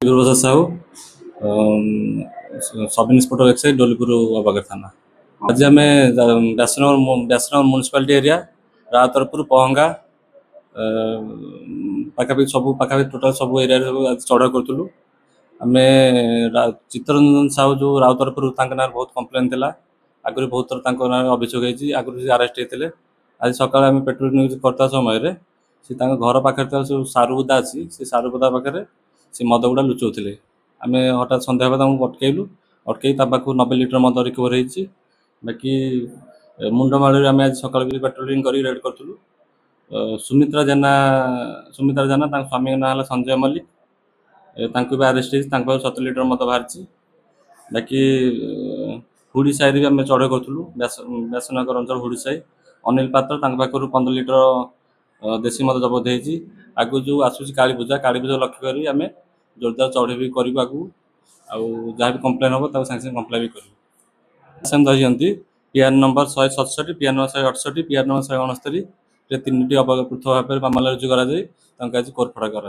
प्रसाद साहू सब inspector excise डोलीपुर अबागर थाना। आज आम व्यासनगर म्यूनिसिपालिटी एरिया रातरपुर पहंगा पाखापाखि सब पाखापाखि टोटाल सब एरिया चढ़ाऊ करूँ। आम चित्तरंजन साहू जो राउतरपुर ना बहुत कम्प्लेन थी आगुरी बहुत थर ना अभियोग होती आगुरी अरेस्ट होते। आज सकाल आम पेट्रोलिंग करता समय से घर पाखे जो सारुबुदा अच्छी से सारुबुदा पाखे से मद गुड़ा लुचाऊे। आम हठात सन्ध्या अटकैलु अटकई पाखु 90 लिटर मद रिकवर होती। बाकी मुंडमाड़ी आम आज सकाल पेट्रोलिंग कर रेड करूँ। सुमित्रा जेना स्वामी ना संजय मल्लिक भी आरेस्ट हो 70 लिटर मद बाहरी। बाकी हुड़ी साई भी आम चढ़ाऊ करूँ व्यासनगर अंचल हुड़ी साई अनिल पात्र पाखर 15 लिटर देशी मद जबत होती। आगु जो आसूसी काली पूजा लक्ष्य कर आम जोरदार चढ़े भी करूँ आगू जहाँ भी कम्प्लेन हम सागे सागे कम्प्लेन भी कर धरी PR number 167 PR number 168 PR number 169 तीन पृथक भाव मामला रुजु कर कोर्ट फड़ा कर।